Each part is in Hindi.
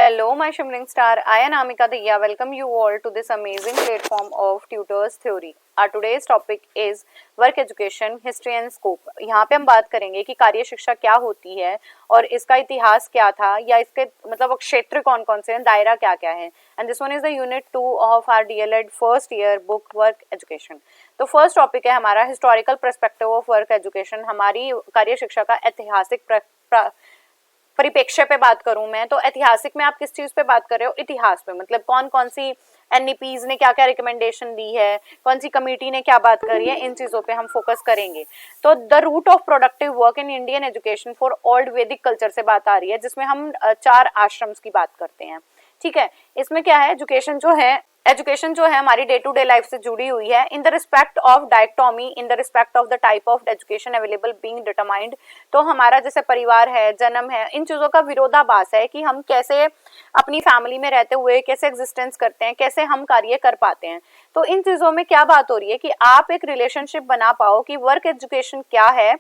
Hello, my shimmering star. I am Amika Diya. Welcome you all to this amazing platform of Tutors Theory. Our today's topic is work education, history and scope. यहाँ पे हम बात करेंगे कि कार्य शिक्षा क्या होती है और इसका इतिहास क्या था या इसके मतलब क्षेत्र कौन कौन से हैं, दायरा क्या क्या है. And this one is the unit 2 of our DLED first year book work education. तो फर्स्ट टॉपिक है हमारा historical perspective of work education. हमारी कार्य शिक्षा का ऐतिहासिक परिप्रेक्ष्य पे बात करूं मैं तो ऐतिहासिक में आप किस चीज पे बात कर रहे हो, इतिहास पे. मतलब कौन कौन सी एनईपीज ने क्या क्या रिकमेंडेशन दी है, कौन सी कमेटी ने क्या बात करी है, इन चीजों पे हम फोकस करेंगे. तो the root of productive work in Indian education for old Vedic culture से बात आ रही है, जिसमें हम 4 आश्रम्स की बात करते हैं. ठीक है, इसमें क्या है, एजुकेशन जो है हमारी डे टू डे लाइफ से जुड़ी हुई है. In the respect of dichotomy, in the respect of the type of education available being determined. तो हमारा जैसे परिवार है, जन्म है, इन चीजों का विरोधाभास है कि हम कैसे अपनी फैमिली में रहते हुए कैसे एग्जिस्टेंस करते हैं, कैसे हम कार्य कर पाते हैं. तो इन चीजों में क्या बात हो रही है कि आप एक रिलेशनशिप बना पाओ कि वर्क एजुकेशन क्या है,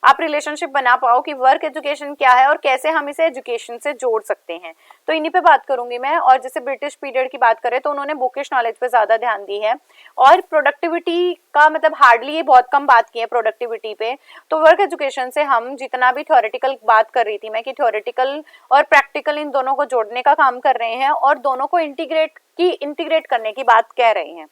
आप रिलेशनशिप बना पाओ कि वर्क एजुकेशन क्या है और कैसे हम इसे एजुकेशन से जोड़ सकते हैं. तो इन्हीं पे बात करूंगी मैं. और जैसे ब्रिटिश पीरियड की बात करें तो उन्होंने बुकिश नॉलेज पे ज्यादा ध्यान दी है और प्रोडक्टिविटी का मतलब हार्डली ये बहुत कम बात की है प्रोडक्टिविटी पे. तो वर्क एजुकेशन से हम जितना भी थ्योरेटिकल बात कर रही थी मैं कि थ्योरेटिकल और प्रैक्टिकल इन दोनों को जोड़ने का काम कर रहे हैं और दोनों को इंटीग्रेट करने की बात कह रहे हैं.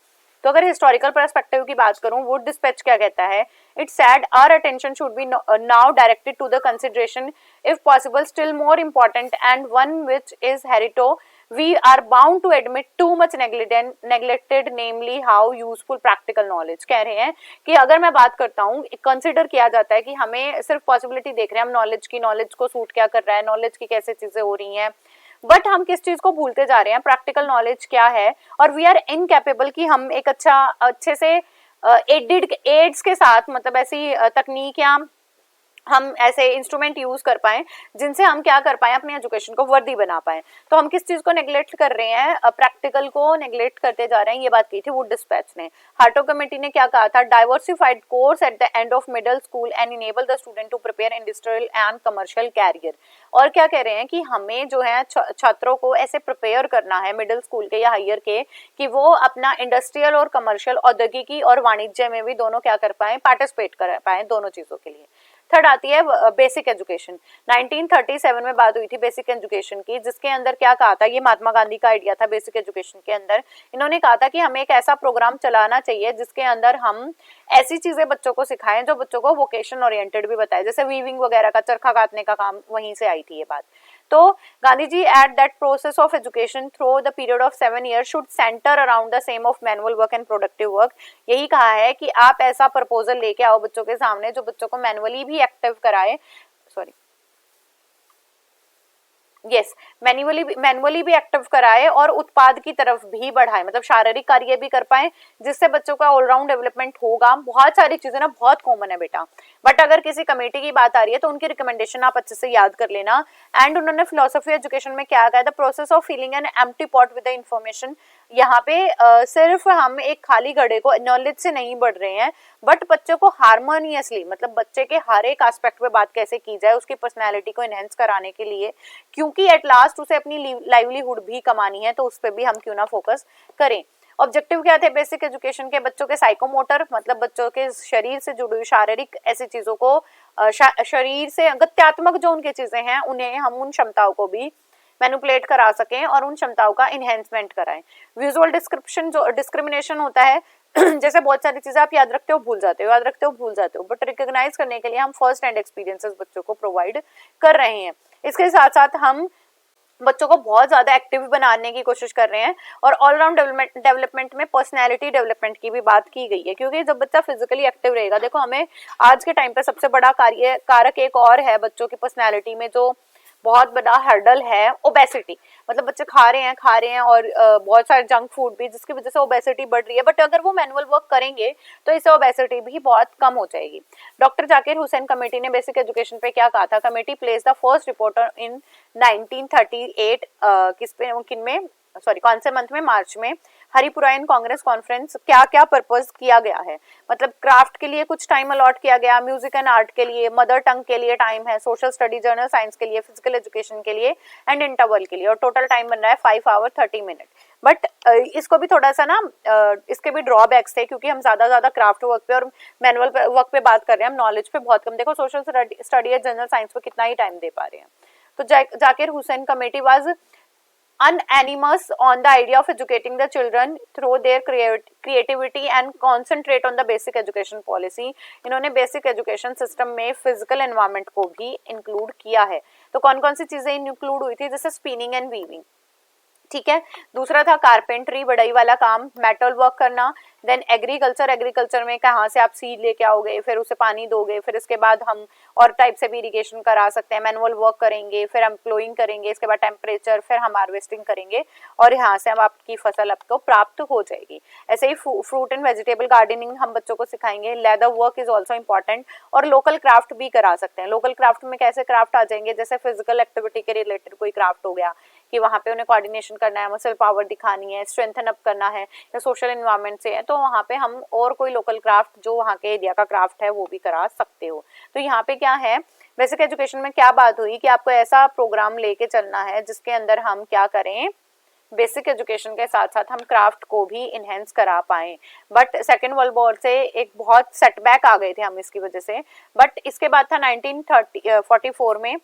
तो अगर हिस्टोरिकल पर्सपेक्टिव की बात करूं, वुड डिस्पैच क्या कहता है, it said our attention should be now directed to the consideration if possible still more important and one which is hitherto we are bound to admit too much neglected namely how useful practical knowledge. कह रहे हैं कि अगर मैं बात करता हूँ, कंसिडर किया जाता है कि हमें सिर्फ पॉसिबिलिटी देख रहे हैं हम नॉलेज को सूट क्या कर रहा है, नॉलेज की कैसे चीजें हो रही हैं, बट हम किस चीज को भूलते जा रहे हैं, प्रैक्टिकल नॉलेज क्या है. और वी आर इनकैपेबल कि हम एक अच्छे से एड्स के साथ मतलब ऐसी तकनीक या हम ऐसे इंस्ट्रूमेंट यूज कर पाए जिनसे हम क्या कर पाए, अपनी एजुकेशन को वर्दी बना पाए. तो हम किस चीज को नेग्लेक्ट कर रहे हैं, प्रैक्टिकल को नेग्लेक्ट करते जा रहे हैं. ये बात की थी वुड डिस्पैच ने. हार्टो कमेटी ने क्या कहा था, diversified course at the end of middle school and enable the student to prepare industrial and commercial career. और क्या कह रहे हैं कि हमें जो है छात्रों को ऐसे प्रिपेयर करना है मिडिल स्कूल के या हायर के कि वो अपना इंडस्ट्रियल और कमर्शियल, औद्योगिकी और वाणिज्य में भी दोनों क्या कर पाए, पार्टिसिपेट कर पाए दोनों चीजों के लिए. थर्ड आती है बेसिक एजुकेशन. 1937 में बात हुई थी बेसिक एजुकेशन की, जिसके अंदर क्या कहा था, ये महात्मा गांधी का आइडिया था. बेसिक एजुकेशन के अंदर इन्होंने कहा था कि हमें एक ऐसा प्रोग्राम चलाना चाहिए जिसके अंदर हम ऐसी चीजें बच्चों को सिखाएं जो बच्चों को वोकेशन ओरिएंटेड भी बताए. जैसे वीविंग वगैरह का, चरखा काटने का काम वहीं से आई थी ये बात. तो Gandhi ji at that process of education through the period of 7 years should centre around the same of manual work and productive work. यही कहा है कि आप ऐसा प्रपोजल लेके आओ बच्चों के सामने जो बच्चों को मैनुअली भी एक्टिव कराए, मैनुअली भी एक्टिव कराए और उत्पाद की तरफ भी बढ़ाए, मतलब शारीरिक कार्य भी कर पाए जिससे बच्चों का ऑलराउंड डेवलपमेंट होगा. बहुत सारी चीजें ना बहुत कॉमन है बेटा, बट अगर किसी कमेटी की बात आ रही है तो उनकी रिकमेंडेशन आप अच्छे से याद कर लेना. एंड उन्होंने फिलोसफी एजुकेशन में क्या कहा, the process of filling an empty pot with the information. यहाँ पे सिर्फ हम एक खाली घड़े को नॉलेज से नहीं बढ़ रहे हैं, बट बच्चों को हार्मोनियसली, मतलब बच्चे के हर एक एस्पेक्ट पे बात कैसे की जाए, उसकी पर्सनैलिटी को एनहेंस कराने के लिए, क्योंकि एट लास्ट उसे अपनी लाइवलीहुड भी कमानी है, तो उस पर भी हम क्यों ना फोकस करें. ऑब्जेक्टिव क्या थे बेसिक एजुकेशन के, बच्चों के साइकोमोटर, मतलब बच्चों के शरीर से जुड़ी हुई शारीरिक ऐसी चीजों को, शरीर से गत्यात्मक जो उनकी चीजें हैं उन्हें हम उन क्षमताओं को भी मैनिपुलेट करा सकें और उन क्षमताओं का इनहेंसमेंट कराएं. विजुअल डिस्क्रिप्शन जो डिस्क्रिमिनेशन होता है जैसे बहुत सारी चीजें आप याद रखते हो भूल जाते हो, बट रिकॉग्नाइज करने के लिए हम फर्स्ट हैंड एक्सपीरियंसेस बच्चों को प्रोवाइड कर रहे हैं. इसके साथ साथ हम बच्चों को बहुत ज्यादा एक्टिव बनाने की कोशिश कर रहे हैं और ऑलराउंड डेवलपमेंट में पर्सनैलिटी डेवलपमेंट की भी बात की गई है, क्योंकि जब बच्चा फिजिकली एक्टिव रहेगा, देखो हमें आज के टाइम पे सबसे बड़ा कारक एक और है बच्चों की पर्सनैलिटी में जो बहुत बड़ा हर्डल है, ओबेसिटी. मतलब बच्चे खा रहे हैं और बहुत सारे जंक फूड भी, जिसकी वजह से ओबेसिटी बढ़ रही है. बट अगर वो मैनुअल वर्क करेंगे तो इससे ओबेसिटी भी बहुत कम हो जाएगी. डॉक्टर जाकिर हुसैन कमेटी ने बेसिक एजुकेशन पे क्या कहा था, committee place the first report इन 1938 किन में, कौन से मंथ में, मार्च में. हरिपुरायन कांग्रेस कॉन्फ्रेंस क्या क्या पर्पस किया गया है, मतलब क्राफ्ट के लिए कुछ टाइम अलॉट किया गया, म्यूजिक एंड आर्ट के लिए, मदर टंग के लिए टाइम है, सोशल स्टडी जर्नल साइंस के लिए, फिजिकल एजुकेशन के लिए एंड इंटरवल के लिए, और टोटल टाइम बन रहा है 5 आवर 30 मिनट। बट इसको भी थोड़ा सा ना इसके भी ड्रॉबैक्स थे, क्योंकि हम ज्यादा क्राफ्ट वर्क पे और मैनुअल वर्क पे बात कर रहे हैं, हम नॉलेज पे बहुत कम। देखो सोशल स्टडी या जनरल साइंस पे कितना ही टाइम दे पा रहे हैं। तो Zakir Hussain committee was unanimous on the idea of educating the children through their creativity and concentrate on the basic education policy। इन्होंने बेसिक एजुकेशन सिस्टम में फिजिकल एनवायरनमेंट को भी इंक्लूड किया है। तो कौन कौन सी चीजें इंक्लूड हुई थी, जैसे स्पिनिंग एंड वीविंग, ठीक है। दूसरा था कारपेंट्री, बढ़ई वाला काम, मेटल वर्क करना। देन एग्रीकल्चर में कहाँ से आप सीड लेके आओगे, फिर उसे पानी दोगे, फिर इसके बाद हम और टाइप से भी इरिगेशन करा सकते हैं, मैनुअल वर्क करेंगे, फिर हम प्लोइंग करेंगे, इसके बाद टेम्परेचर, फिर हम हार्वेस्टिंग करेंगे और यहाँ से हम आपकी फसल आपको प्राप्त हो जाएगी। ऐसे ही फ्रूट एंड वेजिटेबल गार्डनिंग हम बच्चों को सिखाएंगे। Leather work is also important, और लोकल क्राफ्ट भी करा सकते हैं। लोकल क्राफ्ट में कैसे क्राफ्ट आ जाएंगे, जैसे फिजिकल एक्टिविटी के रिलेटेड कोई क्राफ्ट हो गया कि वहाँ पे उन्हें कोऑर्डिनेशन करना है, मसल पावर दिखानी है, स्ट्रेंथन अप करना है, या सोशल एनवायरनमेंट से है, तो वहाँ पे हम और कोई लोकल क्राफ्ट जो वहाँ के एरिया का क्राफ्ट है वो भी करा सकते हो। तो यहाँ पे क्या है, बेसिक एजुकेशन में क्या बात हुई कि आपको ऐसा प्रोग्राम लेके चलना है जिसके अंदर हम क्या करें, बेसिक एजुकेशन के साथ साथ हम क्राफ्ट को भी इनहेंस करा पाए। बट सेकेंड वर्ल्ड वॉर से एक बहुत सेटबैक आ गए थे हम इसकी वजह से। बट इसके बाद था 1944 में,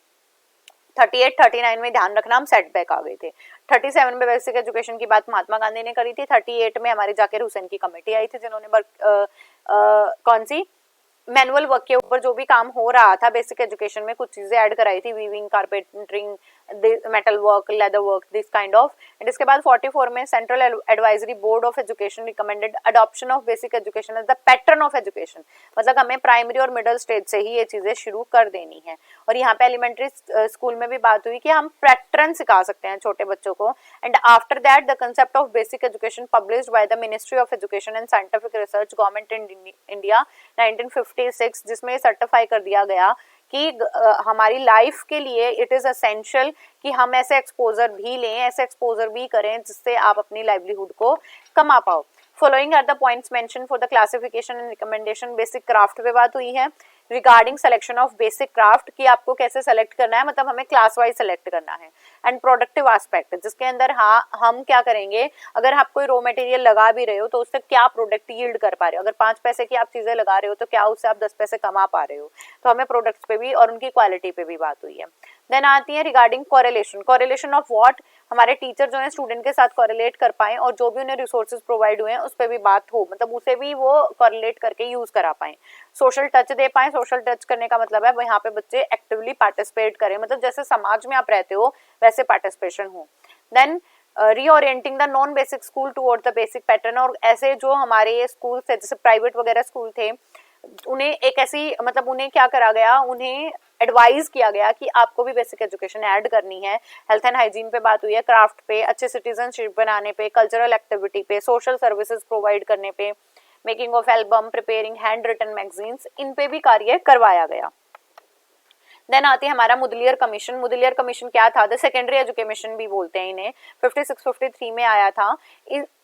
38-39 में ध्यान रखना हम सेटबैक आ गए थे। 37 में बेसिक एजुकेशन की बात महात्मा गांधी ने करी थी। 38 में हमारी जाकिर हुसैन की कमेटी आई थी, जिन्होंने कौन सी मैनुअल वर्क के ऊपर जो भी काम हो रहा था बेसिक एजुकेशन में कुछ चीजें ऐड कराई थी, weaving, carpentering, metal work, leather work, this kind of. And इसके बाद 44 में central advisory board of education recommended adoption of basic education as the pattern of education, मतलब हमें प्राइमरी और मिडिल स्टेज से ही ये चीजें शुरू कर देनी है। और यहाँ पे एलिमेंट्री स्कूल में भी बात हुई कि हम पैटर्न सिखा सकते हैं छोटे बच्चों को। And after that the concept of basic education published by the ministry of education and scientific research government in India 1956, जिसमें सर्टिफाई कर दिया गया कि हमारी लाइफ के लिए इट इज असेंशियल कि हम ऐसे एक्सपोजर भी लें, ऐसे एक्सपोजर भी करें जिससे आप अपनी लाइवलीहुड को कमा पाओ। Following are the points mention for the classification and recommendation. Basic craft पे बात हुई है। Regarding selection of basic craft कि आपको कैसे सेलेक्ट करना है, मतलब हमें क्लास वाइज सेलेक्ट करना है। एंड प्रोडक्टिव एस्पेक्ट, जिसके अंदर हाँ हम क्या करेंगे, अगर आप कोई रॉ मटेरियल लगा भी रहे हो तो उससे क्या प्रोडक्ट यील्ड कर पा रहे हो। अगर 5 पैसे की आप चीजें लगा रहे हो तो क्या उससे आप 10 पैसे कमा पा रहे हो। तो हमें प्रोडक्ट्स पे भी और उनकी क्वालिटी पे भी बात हुई है। देन आती है रिगार्डिंग कोरिलेशन ऑफ व्हाट, हमारे टीचर जो है स्टूडेंट के साथ कोरिलेट कर पाए और जो भी उन्हें रिसोर्सेज प्रोवाइड हुए हैं उस पर भी बात हो, मतलब उसे भी वो कोरिलेट करके यूज करा पाए। सोशल टच दे पाए। सोशल टच करने का मतलब है यहाँ पे बच्चे एक्टिवली पार्टिसिपेट करें, मतलब जैसे समाज में आप रहते हो वैसे पार्टिसिपेशन हो। Then reorienting the non basic school towards the basic pattern, और ऐसे जो हमारे स्कूल थे जैसे प्राइवेट वगैरह स्कूल थे उन्हें एक ऐसी मतलब उन्हें क्या करा गया, उन्हें एडवाइज किया गया कि आपको भी बेसिक एजुकेशन ऐड करनी है। हेल्थ एंड हाइजीन पे बात हुई है, क्राफ्ट पे, अच्छे सिटीजनशिप बनाने पे, कल्चरल एक्टिविटी पे, सोशल सर्विसेज प्रोवाइड करने पे, making of album, preparing handwritten magazines, इन पे भी कार्य करवाया गया। देन आती है हमारा मुदलियर कमीशन। मुदलियर कमीशन क्या था, द सेकेंडरी एजुकेशन भी बोलते हैं इन्हें, 56-53 में आया था।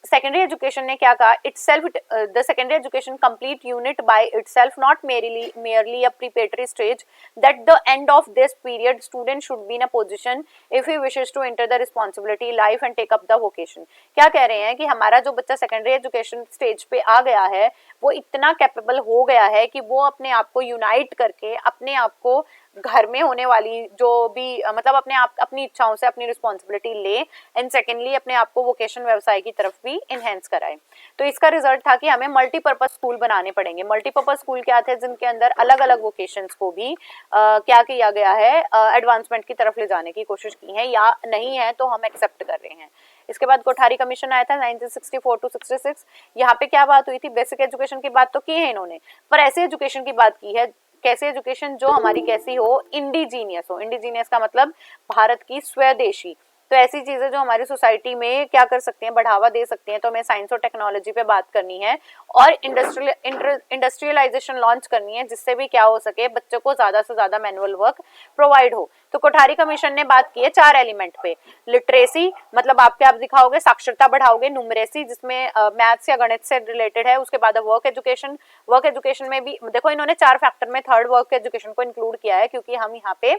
सेकेंडरी एजुकेशन ने क्या कहा, itself the secondary education complete unit by itself, not merely a preparatory stage, that the end of this period student should be in a position if he wishes to enter the responsibility life and take up the vocation। क्या कह रहे हैं कि हमारा जो बच्चा सेकेंडरी एजुकेशन स्टेज पे आ गया है वो इतना कैपेबल हो गया है कि वो अपने आप को यूनाइट करके अपने आप को घर में होने वाली जो भी मतलब अपने आप अपनी इच्छाओं से अपनी रिस्पॉन्सिबिलिटी ले, एंड सेकेंडली अपने आप को वोकेशन व्यवसाय की तरफ भी इनहेंस कराए। तो इसका रिजल्ट था कि हमें मल्टीपर्पज स्कूल बनाने पड़ेंगे। मल्टीपर्पज स्कूल क्या थे, जिनके अंदर अलग अलग वोकेशंस को भी क्या किया गया है, एडवांसमेंट की तरफ ले जाने की कोशिश की है, या नहीं है तो हम एक्सेप्ट कर रहे हैं। इसके बाद कोठारी कमीशन आया था 1964-66। यहाँ पे क्या बात हुई थी, बेसिक एजुकेशन की बात तो की है इन्होंने, पर ऐसे एजुकेशन की बात की है, कैसी एजुकेशन जो हमारी कैसी हो, इंडिजीनियस हो। इंडिजीनियस का मतलब भारत की स्वदेशी, तो ऐसी चीजें जो हमारी सोसाइटी में क्या कर सकती हैं, बढ़ावा दे सकती हैं। तो हमें साइंस और टेक्नोलॉजी पे बात करनी है और इंडस्ट्रियलाइजेशन लॉन्च करनी है, जिससे भी क्या हो सके, बच्चों को ज्यादा से ज्यादा मैनुअल वर्क प्रोवाइड हो। तो कोठारी कमीशन ने बात की है 4 एलिमेंट पे। लिटरेसी मतलब आप क्या दिखाओगे, साक्षरता बढ़ाओगे। न्यूमरेसी जिसमें मैथ्स या गणित से रिलेटेड है। उसके बाद वर्क एजुकेशन, वर्क एजुकेशन में भी देखो इन्होंने 4 फैक्टर में थर्ड वर्क एजुकेशन को इंक्लूड किया है, क्योंकि हम यहाँ पे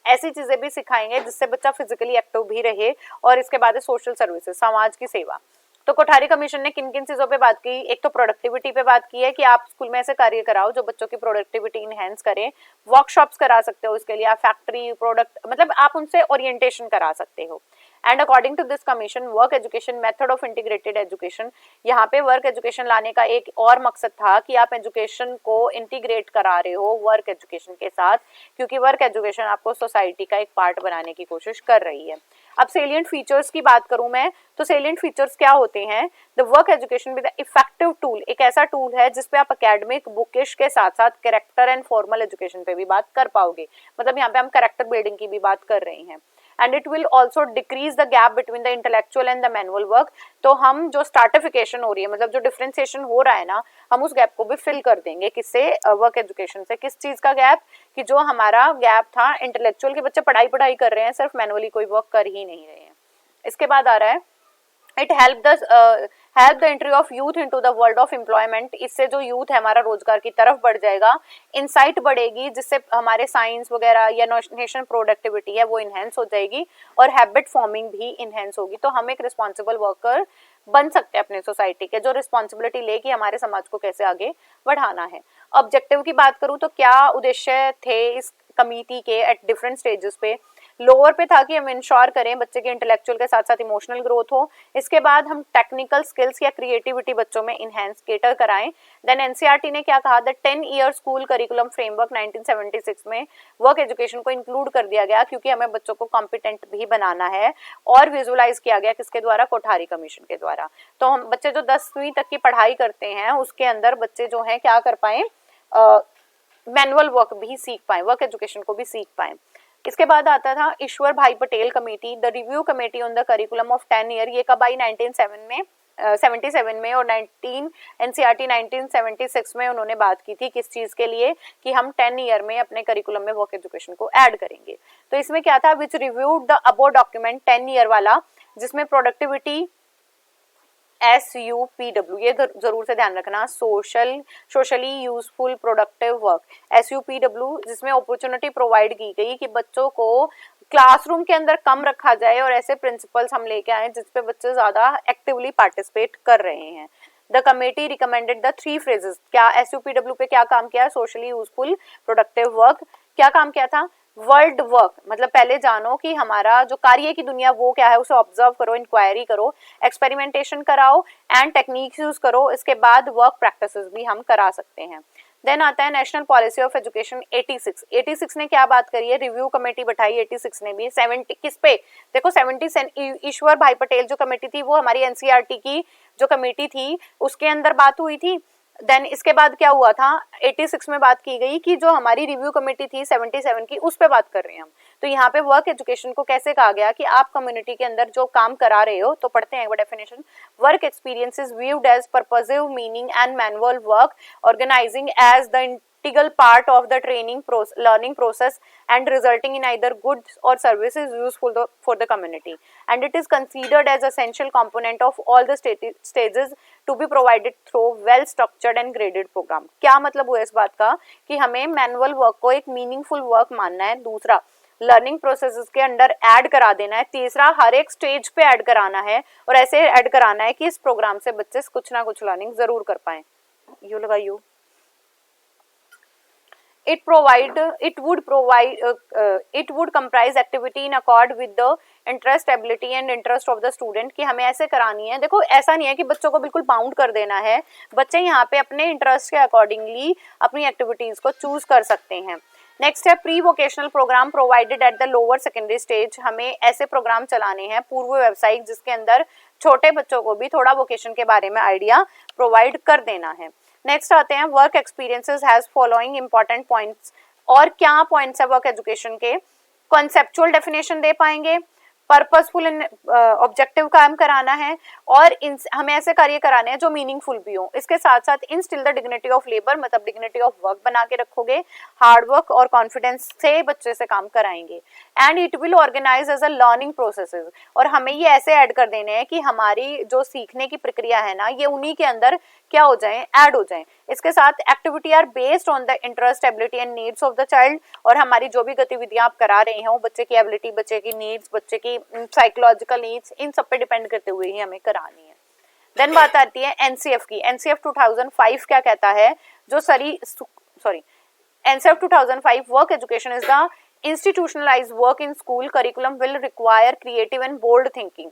ऐसी चीजें भी सिखाएंगे जिससे बच्चा फिजिकली एक्टिव भी रहे। और इसके बाद है सोशल सर्विसेज, समाज की सेवा। तो कोठारी कमीशन ने किन किन चीजों पे बात की, एक तो प्रोडक्टिविटी पे बात की है कि आप स्कूल में ऐसे कार्य कराओ जो बच्चों की प्रोडक्टिविटी इनहेंस करें। वर्कशॉप्स करा सकते हो, इसके लिए आप फैक्ट्री प्रोडक्ट मतलब आप उनसे ओरिएंटेशन करा सकते हो। And according to this commission work education method of integrated education, यहाँ पे वर्क एजुकेशन लाने का एक और मकसद था कि आप एजुकेशन को इंटीग्रेट करा रहे हो वर्क एजुकेशन के साथ, क्योंकि वर्क एजुकेशन आपको सोसाइटी का एक पार्ट बनाने की कोशिश कर रही है। अब सेलिएंट फीचर्स की बात करूं मैं, तो सेलिएंट फीचर्स क्या होते हैं। The work education with effective tool, एक ऐसा टूल है जिसपे आप एकेडमिक बुकिश के साथ साथ कैरेक्टर एंड फॉर्मल एजुकेशन पे भी बात कर पाओगे। मतलब यहाँ पे हम कैरेक्टर बिल्डिंग की भी बात कर रहे हैं। And it will also decrease the gap between the intellectual and the manual work. तो हम जो स्टार्टिफिकेशन हो रही है, मतलब जो डिफरेंशिएशन हो रहा है ना, हम उस गैप को भी फिल कर देंगे। किससे, वर्क एजुकेशन से। किस चीज का गैप, कि जो हमारा गैप था इंटेलेक्चुअल के बच्चे पढ़ाई कर रहे हैं, सिर्फ मैनुअली कोई वर्क कर ही नहीं रहे हैं। इसके बाद आ रहा है it help the entry of youth into the world of employment. इससे जो यूथ है हमारा रोजगार की तरफ बढ़ जाएगा, इनसाइट बढ़ेगी, जिससे हमारे साइंस वगैरह या नेशनल प्रोडक्टिविटी है वो इनहेंस हो जाएगी और हैबिट फॉर्मिंग भी इनहेंस होगी। तो हम एक रिस्पॉन्सिबल वर्कर बन सकते हैं अपने सोसाइटी के, जो रिस्पॉन्सिबिलिटी ले कि हमारे समाज को कैसे आगे बढ़ाना है। ऑब्जेक्टिव की बात करूं तो क्या उद्देश्य थे इस कमिटी के एट डिफरेंट स्टेजेस पे। लोअर पे था कि हम इंश्योर करें बच्चे के इंटेलेक्चुअल के साथ साथ इमोशनल ग्रोथ हो। इसके बाद हम टेक्निकल स्किल्स या क्रिएटिविटी बच्चों में इनहेंस केटर कराएं। देन एनसीईआरटी ने क्या कहा, the 10 year school curriculum framework 1976 में वर्क एजुकेशन को इंक्लूड कर दिया गया, क्योंकि हमें बच्चों को कॉम्पिटेंट भी बनाना है। और विजुअलाइज किया गया किसके द्वारा, कोठारी कमीशन के द्वारा। तो हम बच्चे जो 10वीं तक की पढ़ाई करते हैं उसके अंदर बच्चे जो है क्या कर पाए, मैनुअल वर्क भी सीख पाए, वर्क एजुकेशन को भी सीख पाए। इसके बाद आता था ईश्वर भाई Patel committee, the review committee on the curriculum of 10 year. ये कब आई, 1977 में। और 19 एनसीईआरटी 1976 में उन्होंने बात की थी किस चीज के लिए, कि हम 10 ईयर में अपने करिकुलम में वर्क एजुकेशन को ऐड करेंगे। तो इसमें क्या था, which reviewed the above document 10 year वाला, जिसमें प्रोडक्टिविटी SUPW, ये जरूर से ध्यान रखना, socially useful productive work, SUPW, जिसमें अपॉर्चुनिटी प्रोवाइड की गई कि बच्चों को क्लासरूम के अंदर कम रखा जाए और ऐसे प्रिंसिपल्स हम लेके आए जिसपे बच्चे ज्यादा एक्टिवली पार्टिसिपेट कर रहे हैं। The committee recommended the 3 phrases. क्या SUPW पे क्या काम किया, सोशली यूजफुल प्रोडक्टिव वर्क, क्या काम किया था, वर्ल्ड वर्क, मतलब पहले जानो कि हमारा जो कार्य की दुनिया वो क्या है, उसे ऑब्जर्व करो, इंक्वायरी करो, एक्सपेरिमेंटेशन कराओ एंड टेक्निक्स यूज करो। इसके बाद वर्क प्रैक्टिसेस भी हम करा सकते हैं। देन आता है नेशनल पॉलिसी ऑफ एजुकेशन 86 ने क्या बात करी है, रिव्यू कमेटी बैठाई 86 ने भी। 70 किस पे, देखो 70 ईश्वर भाई पटेल जो कमेटी थी वो हमारी एनसीईआरटी की जो कमेटी थी उसके अंदर बात हुई थी। देन इसके बाद क्या हुआ था, 86 में बात की गई कि जो हमारी रिव्यू कमेटी थी 77 की, उस पे बात कर रहे हैं हम। तो यहाँ पे वर्क एजुकेशन को कैसे कहा गया कि आप कम्युनिटी के अंदर जो काम करा रहे हो, तो पढ़ते हैं एक बार definition. Work experience is viewed as purposive meaning and manual work organising as the integral part of the learning process and resulting in either goods or services useful for the community, and it is considered as essential component of all the stages to be provided through well structured and graded program। क्या मतलब हुआ इस बात का, कि हमें मैनुअल वर्क को एक मीनिंगफुल वर्क मानना है। दूसरा, लर्निंग प्रोसेसेस के अंदर ऐड करा देना है। तीसरा, हर एक स्टेज पे ऐड कराना है और ऐसे ऐड कराना है कि इस प्रोग्राम से बच्चे कुछ ना कुछ लर्निंग जरूर कर पाए। यू लगा you it would comprise activity in accord with the interest, ability and interest of the student, कि हमें ऐसे करानी है। देखो ऐसा नहीं है कि बच्चों को बिल्कुल बाउंड कर देना है, बच्चे यहाँ पे अपने इंटरेस्ट के अकॉर्डिंगली अपनी एक्टिविटीज को चूज कर सकते हैं। नेक्स्ट है pre vocational program provided at the lower secondary stage. हमें ऐसे प्रोग्राम चलाने हैं पूर्व व्यावसायिक जिसके अंदर छोटे बच्चों को भी थोड़ा वोकेशन के बारे में आइडिया प्रोवाइड कर देना है। नेक्स्ट आते हैं work experiences has following important points. और क्या पॉइंट्स है वर्क एजुकेशन के, कॉन्सेप्चुअल डेफिनेशन दे पाएंगे, पर्पसफुल ऑब्जेक्टिव काम कराना है और हमें ऐसे कार्य कराने हैं जो मीनिंगफुल भी हो। इसके साथ साथ instil the dignity of labour, मतलब डिग्निटी ऑफ वर्क बना के रखोगे, हार्ड वर्क और कॉन्फिडेंस से बच्चे से काम कराएंगे। And it will organise as a learning processes, और हमें ये ऐसे ऐड कर देने हैं कि हमारी जो सीखने की प्रक्रिया है ना, ये उन्हीं के अंदर क्या हो जाए, ऐड हो जाए। इसके साथ activity are based on the interest, ability and needs of the child, और हमारी जो भी गतिविधियां आप करा रहे हैं वो बच्चे की एबिलिटी, बच्चे की नीड्स, बच्चे की साइकोलॉजिकल नीड्स, इन सब पे डिपेंड करते हुए ही हमें करानी है। देन बात आती है एनसीएफ की। एनसीएफ 2005 क्या कहता है, जो NCF 2005, work education is the institutionalized work in school curriculum will require creative and bold thinking।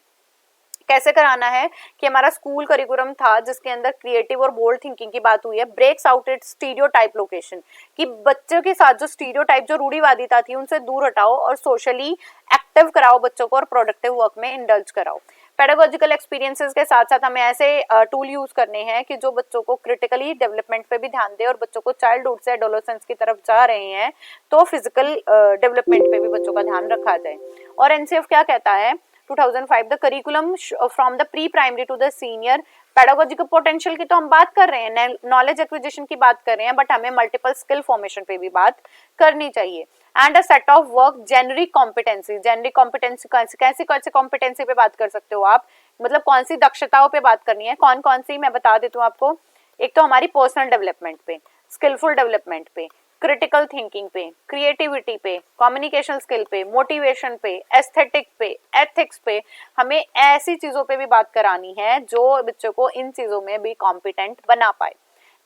कैसे कराना है कि हमारा स्कूल करिकुलम था जिसके अंदर क्रिएटिव और बोल्ड थिंकिंग की बात हुई है। Breaks out it stereotype location, कि बच्चों के साथ जो स्टीरियोटाइप, जो रूढ़िवादिता थी, उनसे दूर हटाओ और सोशली एक्टिव कराओ बच्चों को और प्रोडक्टिव वर्क में इंडल्ज कराओ। पेडागोजिकल एक्सपीरियंसेस के साथ साथ हमें ऐसे टूल यूज करने हैं कि जो बच्चों को क्रिटिकली डेवलपमेंट पे भी ध्यान दे, और बच्चों को चाइल्डहुड से एडोलेसेंस की तरफ जा रहे हैं तो फिजिकल डेवलपमेंट पे भी बच्चों का ध्यान रखा जाए। और एनसीएफ क्या कहता है 2005, the curriculum from the pre primary to the senior, pedagogical potential की तो हम बात कर रहे हैं, नॉलेज एक्विजिशन की बात कर रहे हैं, बट हमें मल्टीपल स्किल फॉर्मेशन पे भी बात करनी चाहिए। And a set of work generic competency. Generic competency कैसी कौन सी कॉम्पिटेंसी पे बात कर सकते हो आप, मतलब कौन सी दक्षताओं पे बात करनी है, कौन कौन सी, मैं बता देती हूँ आपको। एक तो हमारी पर्सनल डेवलपमेंट पे, स्किलफुल डेवलपमेंट पे, क्रिटिकल थिंकिंग पे, क्रिएटिविटी पे, कम्युनिकेशन स्किल पे, मोटिवेशन पे, एस्थेटिक पे, एथिक्स पे, हमें ऐसी चीजों पे भी बात करानी है जो बच्चों को इन चीजों में भी कॉम्पिटेंट बना पाए।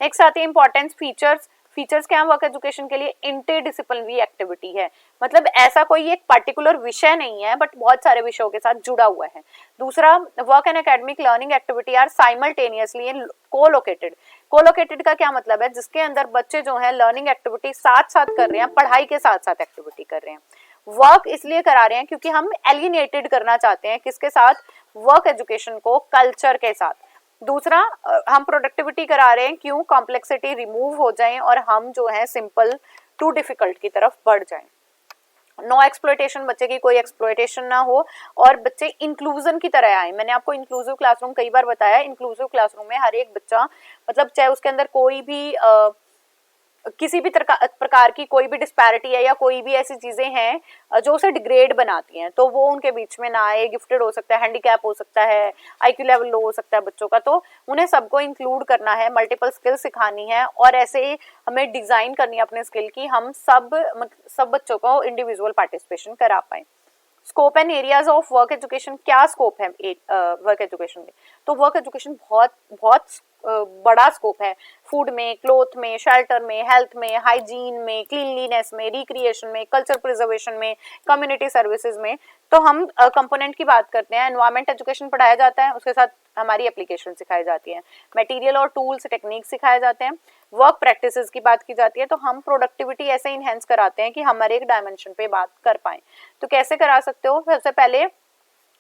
नेक्स्ट आती है इंपॉर्टेंस फीचर्स। फीचर्स क्या है वर्क एजुकेशन के लिए, इंटरडिसिप्लिनरी एक्टिविटी है, मतलब ऐसा कोई एक पर्टिकुलर विषय नहीं है बट बहुत सारे विषयों के साथ जुड़ा हुआ है। दूसरा, work and academic learning activity are simultaneously and colocated. Colocated का क्या मतलब है, जिसके अंदर बच्चे जो है लर्निंग एक्टिविटी साथ साथ कर रहे हैं, पढ़ाई के साथ साथ एक्टिविटी कर रहे हैं। वर्क इसलिए करा रहे हैं क्योंकि हम एलिनेटेड करना चाहते हैं किसके साथ, वर्क एजुकेशन को कल्चर के साथ। दूसरा, हम प्रोडक्टिविटी करा रहे हैं क्यों, कॉम्प्लेक्सिटी रिमूव हो जाए और हम जो है सिंपल टू डिफिकल्ट की तरफ बढ़ जाएं। नो एक्सप्लॉयटेशन, बच्चे की कोई एक्सप्लॉयटेशन ना हो और बच्चे इंक्लूजन की तरह आए। मैंने आपको इंक्लूसिव क्लासरूम कई बार बताया, इंक्लूसिव क्लासरूम में हर एक बच्चा, मतलब चाहे उसके अंदर कोई भी किसी भी प्रकार की कोई भी डिस्पैरिटी है या कोई भी ऐसी चीजें हैं जो उसे डिग्रेड बनाती हैं, तो वो उनके बीच में ना आए। गिफ्टेड हो सकता है, हैंडीकैप हो सकता है, आईक्यू लेवल लो हो सकता है बच्चों का, तो उन्हें सबको इंक्लूड करना है, मल्टीपल स्किल सिखानी है और ऐसे हमें डिजाइन करनी है अपने स्किल की, हम सब बच्चों को इंडिविजुअल पार्टिसिपेशन करा पाए। Scope and areas of work education, क्या स्कोप है वर्क एजुकेशन में, तो वर्क एजुकेशन बहुत बहुत बड़ा स्कोप है। फूड में, क्लोथ में, शेल्टर में, हेल्थ में, हाइजीन में, क्लीनलीनेस में, रिक्रिएशन में, कल्चर प्रिजर्वेशन में, कम्युनिटी सर्विसेज में। तो हम कंपोनेंट की बात करते हैं, एनवायरमेंट एजुकेशन पढ़ाया जाता है, उसके साथ हमारी एप्लीकेशन सिखाई जाती है, मटेरियल और टूल्स टेक्निक सिखाए जाते हैं, वर्क प्रैक्टिसेस की बात की जाती है। तो हम प्रोडक्टिविटी ऐसे इनहेंस कराते हैं कि हम हर एक डायमेंशन पे बात कर पाए। तो कैसे करा सकते हो, सबसे पहले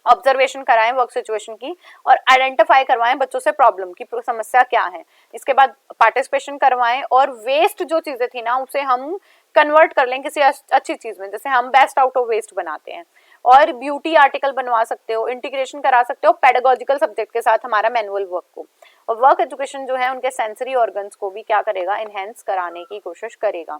ऑब्जर्वेशन कराएं वर्क सिचुएशन की और आइडेंटिफाई करवाएं बच्चों से प्रॉब्लम की समस्या क्या है। इसके बाद पार्टिसिपेशन करवाएं और वेस्ट जो चीजें थी ना उसे हम कन्वर्ट कर लें किसी अच्छी चीज में, जैसे हम बेस्ट आउट ऑफ वेस्ट बनाते हैं। और ब्यूटी आर्टिकल बनवा सकते हो, इंटीग्रेशन करा सकते हो पेडागोजिकल सब्जेक्ट के साथ हमारा मैनुअल वर्क को। और वर्क एजुकेशन जो है उनके सेंसरी ऑर्गन्स को भी क्या करेगा, इनहेंस कराने की कोशिश करेगा।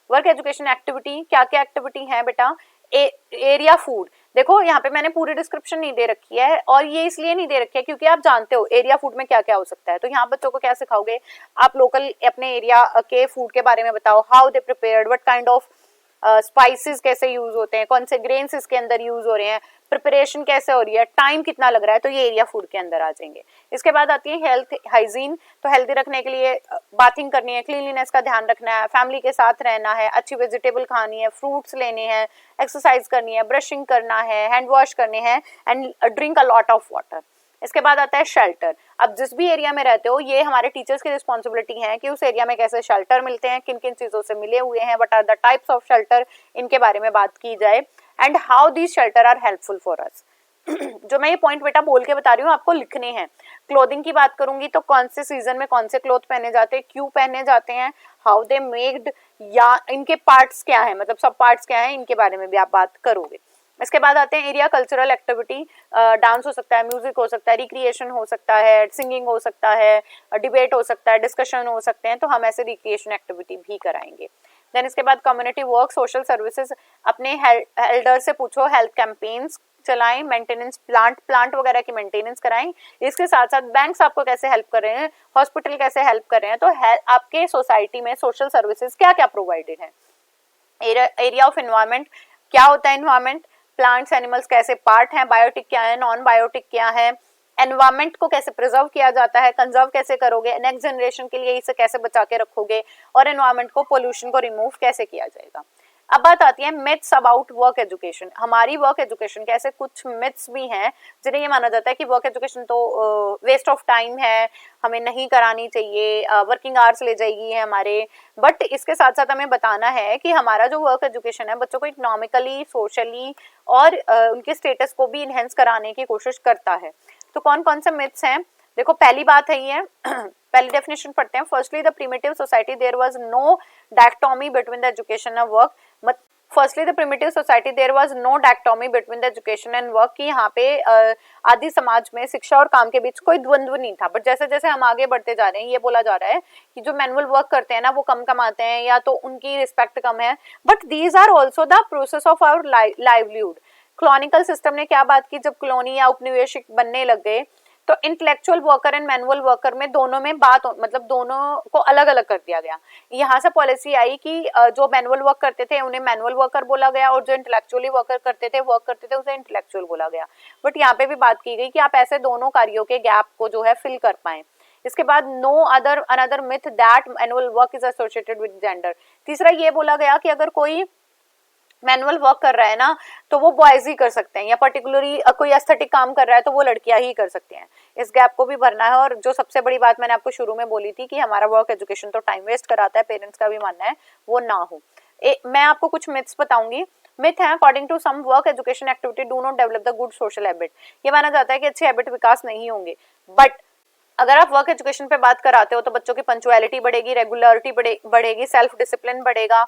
वर्क एजुकेशन एक्टिविटी, क्या क्या एक्टिविटी है बेटा, एरिया फूड। देखो यहाँ पे मैंने पूरी डिस्क्रिप्शन नहीं दे रखी है और ये इसलिए नहीं दे रखी है क्योंकि आप जानते हो एरिया फूड में क्या क्या हो सकता है। तो यहाँ बच्चों को क्या सिखाओगे, आप लोकल अपने एरिया के फूड के बारे में बताओ, how they prepared, what kind of spices कैसे यूज होते हैं, कौन से ग्रेन्स इसके अंदर यूज हो रहे हैं, प्रिपरेशन कैसे हो रही है, टाइम कितना लग रहा है, तो ये एरिया फूड के अंदर आ जाएंगे। इसके बाद आती है हेल्थ हाइजीन, तो हेल्दी रखने के लिए बाथिंग करनी है, क्लीनलीनेस का ध्यान रखना है, फैमिली के साथ रहना है, अच्छी वेजिटेबल खानी है, फ्रूट्स लेने हैं, एक्सरसाइज करनी है, ब्रशिंग करना है, हैंड वॉश करने हैं and drink a lot of water. इसके बाद आता है शेल्टर। अब जिस भी एरिया में रहते हो ये हमारे टीचर्स की रिस्पॉन्सिबिलिटी है कि उस एरिया में कैसे शेल्टर मिलते हैं, किन किन चीजों से मिले हुए हैं, what are the types of shelter, इनके बारे में बात की जाए and how these shelter are helpful for us. जो मैं ये पॉइंट बेटा बोल के बता रही हूँ आपको लिखने हैं। क्लोथिंग की बात करूंगी तो कौन से सीजन में कौन से क्लोथ पहने जाते हैं, क्यों पहने जाते हैं, हाउ दे मेक्ड, या इनके पार्ट्स क्या है, मतलब सब पार्ट्स क्या है, इनके बारे में भी आप बात करोगे। इसके बाद आते हैं एरिया कल्चरल एक्टिविटी, डांस हो सकता है, म्यूजिक हो सकता है, रिक्रिएशन हो सकता है, सिंगिंग हो सकता है, डिबेट हो सकता है, डिस्कशन हो सकते हैं, तो हम ऐसे रिक्रिएशन एक्टिविटी भी कराएंगे। देन इसके बाद कम्युनिटी वर्क, सोशल सर्विसेज, अपने एल्डर से पूछो, हेल्थ कैंपेन्स चलाएं, मेंटेनेंस प्लांट वगैरह की मेंटेनेंस कराएं। इसके साथ साथ बैंक्स आपको कैसे हेल्प कर रहे हैं, हॉस्पिटल कैसे हेल्प कर रहे हैं, तो आपके सोसाइटी में सोशल सर्विसेज क्या क्या प्रोवाइडेड है। एरिया ऑफ एनवायरनमेंट, क्या होता है एनवायरनमेंट, प्लांट्स एनिमल्स कैसे पार्ट हैं, बायोटिक क्या है, नॉन बायोटिक क्या है, एनवायरनमेंट को कैसे प्रिजर्व किया जाता है, कंजर्व कैसे करोगे, नेक्स्ट जनरेशन के लिए इसे कैसे बचा के रखोगे, और एनवायरनमेंट को, पोल्यूशन को रिमूव कैसे किया जाएगा। अब बात आती है मिथ्स अबाउट वर्क एजुकेशन। हमारी वर्क एजुकेशन के ऐसे कुछ मिथ्स भी हैं जिन्हें ये माना जाता है कि वर्क एजुकेशन तो वेस्ट ऑफ टाइम है, हमें नहीं करानी चाहिए, वर्किंग आवर्स ले जाएगी है हमारे। बट इसके साथ साथ हमें बताना है कि हमारा जो वर्क एजुकेशन है बच्चों को इकोनॉमिकली, सोशली और उनके स्टेटस को भी इनहेंस कराने की कोशिश करता है। तो कौन कौन से मिथ्स हैं, देखो पहली बात है ये पहली डेफिनेशन पढ़ते हैं। Firstly the primitive society there was no dichotomy between the education and work. Firstly the primitive society there was no dichotomy between the education and work, कि यहाँ पे आदि समाज में शिक्षा और काम के बीच कोई द्वंद्व नहीं था। बट जैसे जैसे हम आगे बढ़ते जा रहे हैं ये बोला जा रहा है कि जो मैनुअल वर्क करते हैं ना वो कम कमाते हैं या तो उनकी रिस्पेक्ट कम है, but these are also the process of our livelihood. Colonial system ने क्या बात की, जब कॉलोनी या उपनिवेशिक बनने लग गए तो intellectual worker and manual worker में दोनों में बात मतलब दोनों को अलग अलग कर दिया गया। यहाँ से पॉलिसी आई कि जो मैनुअल वर्क करते थे उन्हें मैनुअल वर्कर बोला गया और जो इंटेलेक्चुअली वर्क करते थे उसे इंटेलेक्चुअल बोला गया। बट यहाँ पे भी बात की गई कि आप ऐसे दोनों कार्यों के गैप को जो है फिल कर पाए। इसके बाद no another myth that manual work is associated with gender. तीसरा ये बोला गया कि अगर कोई मैनुअल वर्क कर रहा है ना तो वो बॉयज ही कर सकते हैं, या पर्टिकुलरली कोई एस्थेटिक काम कर रहा है तो वो लड़कियां ही कर सकती हैं। इस गैप को भी भरना है। और जो सबसे बड़ी बात मैंने आपको शुरू में बोली थी कि हमारा वर्क एजुकेशन तो टाइम वेस्ट कराता है, पेरेंट्स का भी मानना है वो ना हो। मैं आपको कुछ मिथ्स बताऊंगी। मिथ है, according to some work education activity do not develop the good social habit. ये माना जाता है कि अच्छे हैबिट विकास नहीं होंगे। बट अगर आप वर्क एजुकेशन पे बात कराते हो तो बच्चों की पंक्चुअलिटी बढ़ेगी, रेगुलरिटी बढ़ेगी, सेल्फ डिसिप्लिन बढ़ेगा,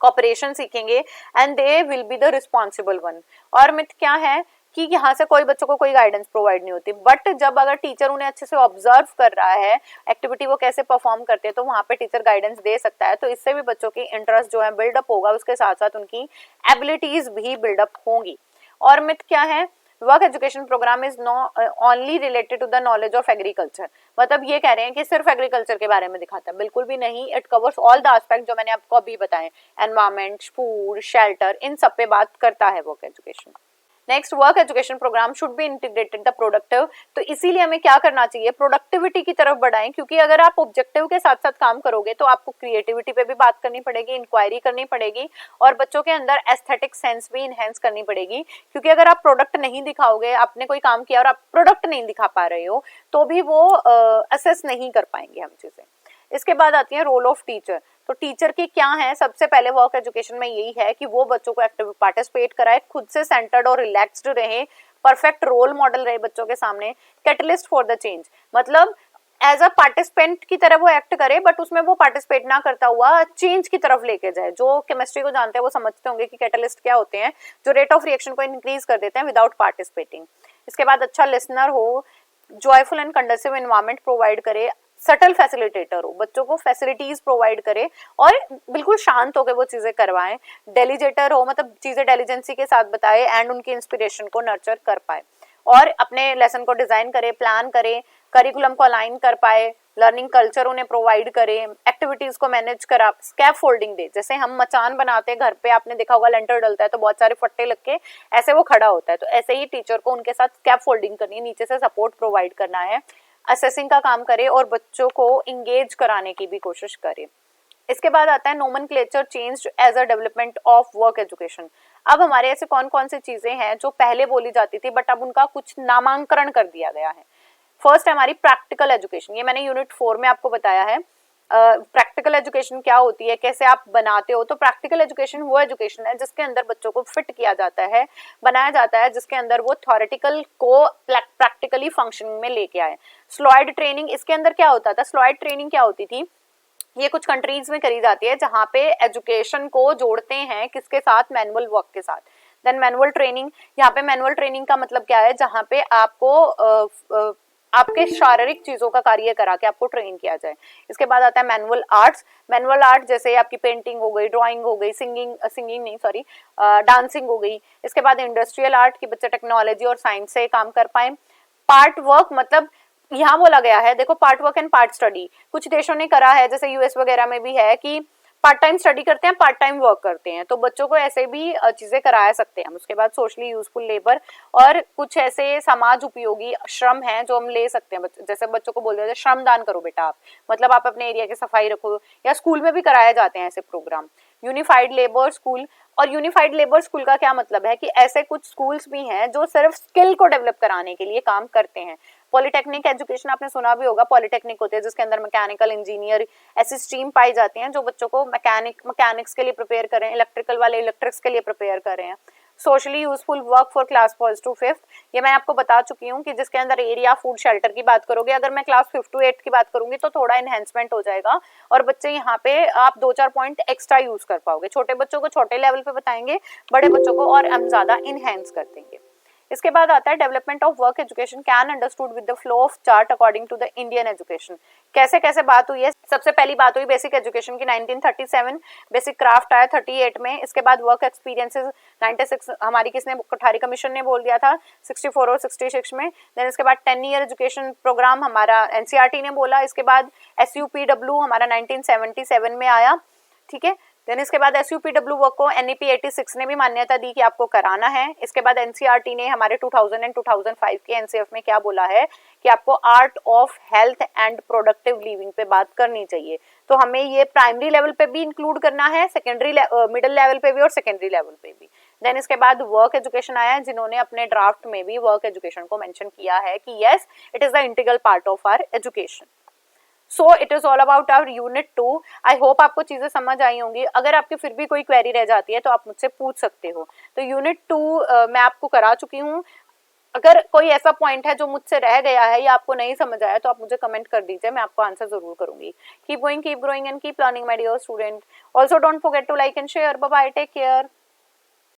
कॉपरेशन सीखेंगे and they will be the responsible one. और मिथ क्या है कि यहाँ से कोई बच्चों को कोई गाइडेंस प्रोवाइड नहीं होती। बट जब अगर टीचर उन्हें अच्छे से ऑब्जर्व कर रहा है एक्टिविटी वो कैसे परफॉर्म करते हैं तो वहाँ पे टीचर गाइडेंस दे सकता है। तो इससे भी बच्चों की इंटरेस्ट जो है बिल्डअप होगा, उसके साथ साथ उनकी एबिलिटीज भी बिल्डअप होंगी। और मिथ क्या है, work education program is only related to the knowledge of agriculture. मतलब ये कह रहे हैं कि सिर्फ एग्रीकल्चर के बारे में दिखाता है, बिल्कुल भी नहीं। It covers all the aspect जो मैंने आपको अभी बताए, एनवायरमेंट, फूड, शेल्टर, इन सब पे बात करता है work education. Next, work education programme should be integrated the productive. तो इसीलिए हमें क्या करना चाहिए, प्रोडक्टिविटी की तरफ बढ़ाएं, क्योंकि अगर आप ऑब्जेक्टिव के साथ साथ काम करोगे तो आपको क्रिएटिविटी पे भी बात करनी पड़ेगी, इंक्वायरी करनी पड़ेगी और बच्चों के अंदर एस्थेटिक सेंस भी इनहेंस करनी पड़ेगी। क्योंकि अगर आप प्रोडक्ट नहीं दिखाओगे, आपने कोई काम किया और आप प्रोडक्ट नहीं दिखा पा रहे हो तो भी वो असेस नहीं कर पाएंगे हम चीजें। इसके बाद आती है रोल ऑफ टीचर। तो टीचर की क्या है, सबसे पहले वर्क एजुकेशन में यही है कि वो बच्चों को एक्टिव पार्टिसिपेट कराए, खुद से सेंटर्ड और रिलैक्स्ड रहे, परफेक्ट रोल मॉडल रहे बच्चों के सामने, कैटलिस्ट फॉर द चेंज। मतलब एज अ पार्टिसिपेंट की तरह वो एक्ट करे बट उसमें वो पार्टिसिपेट ना करता हुआ चेंज की तरफ लेके जाए। जो केमिस्ट्री को जानते हैं वो समझते होंगे कि कैटलिस्ट क्या होते हैं, जो रेट ऑफ रिएक्शन को इंक्रीज कर देते हैं विदाउट पार्टिसिपेटिंग। इसके बाद अच्छा लिसनर हो, जॉयफुल एंड कंडसिव एनवायरनमेंट प्रोवाइड करे, सटल फैसिलिटेटर हो, बच्चों को फैसिलिटीज प्रोवाइड करे और बिल्कुल शांत होकर वो चीजें करवाएं, डेलीजेटर हो, मतलब चीजें डेलीजेंसी के साथ बताए एंड उनकी इंस्पिरेशन को नर्चर कर पाए और अपने लेसन को डिजाइन करे, प्लान करे, करिकुलम को अलाइन कर पाए, लर्निंग कल्चर उन्हें प्रोवाइड करे, एक्टिविटीज को मैनेज करा, स्कैफ फोल्डिंग दे। जैसे हम मचान बनाते हैं घर पे, आपने देखा होगा लेंटर डलता है तो बहुत सारे फट्टे लग के ऐसे वो खड़ा होता है, तो ऐसे ही टीचर को उनके साथ स्कैफ फोल्डिंग करनी है, नीचे से सपोर्ट प्रोवाइड करना है, असेसिंग का काम करे और बच्चों को इंगेज कराने की भी कोशिश करे। इसके बाद आता है nomenclature changed as a development of work education. अब हमारे ऐसे कौन कौन सी चीजें हैं जो पहले बोली जाती थी बट अब उनका कुछ नामांकरण कर दिया गया है। फर्स्ट है हमारी प्रैक्टिकल एजुकेशन, ये मैंने यूनिट 4 में आपको बताया है। प्रैक्टिकल एजुकेशन क्या होती है, कैसे आप बनाते हो। तो प्रैक्टिकल एजुकेशन वो एजुकेशन है जिसके अंदर बच्चों को फिट किया जाता है, बनाया जाता है, जिसके अंदर वो थ्योरेटिकल को प्रैक्टिकली फंक्शनिंग में लेके आए। स्लॉइड ट्रेनिंग, इसके अंदर क्या होता था, स्लॉइड ट्रेनिंग क्या होती थी, ये कुछ कंट्रीज में करी जाती है जहाँ पे एजुकेशन को जोड़ते हैं किसके साथ, मैनुअल वर्क के साथ। देन मैनुअल ट्रेनिंग, यहाँ पे मैनुअल ट्रेनिंग का मतलब क्या है, जहाँ पे आपको आपके शारीरिक चीजों का कार्य करा के आपको ट्रेन किया जाए। इसके बाद आता है मैनुअल आर्ट्स। मैनुअल आर्ट जैसे आपकी पेंटिंग हो गई, ड्राइंग हो गई, सिंगिंग नहीं सॉरी डांसिंग हो गई। इसके बाद इंडस्ट्रियल आर्ट की बच्चे टेक्नोलॉजी और साइंस से काम कर पाए। पार्ट वर्क मतलब यहाँ बोला गया है, देखो part work and part study कुछ देशों ने करा है, जैसे यूएस वगैरह में भी है कि पार्ट टाइम स्टडी करते हैं, पार्ट टाइम वर्क करते हैं, तो बच्चों को ऐसे भी चीजें करा सकते हैं हम। उसके बाद सोशली यूजफुल लेबर और कुछ ऐसे समाज उपयोगी श्रम हैं जो हम ले सकते हैं। जैसे बच्चों को बोल दिया जाए श्रम दान करो बेटा आप, मतलब आप अपने एरिया की सफाई रखो, या स्कूल में भी कराए जाते हैं ऐसे प्रोग्राम। यूनिफाइड लेबर स्कूल, और यूनिफाइड लेबर स्कूल का क्या मतलब है कि ऐसे कुछ स्कूल्स भी हैं जो सिर्फ स्किल को डेवलप कराने के लिए काम करते हैं। पॉलिटेक्निक एजुकेशन आपने सुना भी होगा, पॉलिटेक्निक होते हैं जिसके अंदर मैकेनिकल इंजीनियर ऐसी स्ट्रीम पाई जाती हैं जो बच्चों को मैकेनिक्स के लिए प्रिपेयर करें, इलेक्ट्रिकल वाले इलेक्ट्रिक्स के लिए प्रिपेयर कर रहे हैं। Socially useful work for class 1 to 5, ये मैं आपको बता चुकी हूँ कि जिसके अंदर एरिया, फूड, शेल्टर की बात करोगे। अगर मैं क्लास 5 to 8 की बात करूंगी तो थोड़ा एनहेंसमेंट हो जाएगा और बच्चे यहाँ पे आप 2-4 पॉइंट एक्स्ट्रा यूज कर पाओगे। छोटे बच्चों को छोटे लेवल पे बताएंगे, बड़े बच्चों को और हम ज्यादा इनहेंस कर देंगे। इसके बाद आता है development of work education can understood with the flow of chart according to the Indian education. कैसे कैसे बात हुई है, सबसे पहली बात हुई बेसिक एजुकेशन की 1937, बेसिक क्राफ्ट आया 38 में। इसके बाद वर्क एक्सपीरियंसेस 96 हमारी किसने, कोठारी कमीशन ने बोल दिया था 64 और 66 में। देन इसके बाद 10 ईयर एजुकेशन प्रोग्राम हमारा एनसीईआरटी ने बोला। इसके बाद एसयूपीडब्ल्यू हमारा 1977 में आया, ठीक है। देन इसके बाद एसयूपीडब्ल्यू वर्क को एनईपी 86 ने भी मान्यता दी कि आपको कराना है। इसके बाद एनसीईआरटी ने हमारे 2000 एंड 2005 के एनसीएफ में क्या बोला है कि आपको art of health and productive living पे बात करनी चाहिए। तो हमें ये प्राइमरी लेवल पे भी इंक्लूड करना है, सेकेंडरी मिडिल लेवल पे भी और सेकेंडरी लेवल पे भी। देन इसके बाद वर्क एजुकेशन आया, जिन्होंने अपने ड्राफ्ट में भी वर्क एजुकेशन को मेंशन किया है कि yes it is the integral part of our education. So it is all about our unit 2। I hope आपको चीजें समझ आई होंगी। अगर आपकी फिर भी कोई क्वेरी रह जाती है तो आप मुझसे पूछ सकते हो। तो यूनिट 2 मैं आपको करा चुकी हूँ। अगर कोई ऐसा पॉइंट है जो मुझसे रह गया है या आपको नहीं समझ आया तो आप मुझे कमेंट कर दीजिए, मैं आपको आंसर जरूर करूंगी। Keep going, keep growing and keep learning my dear student. Also don't forget to like and share. Bye bye, take care.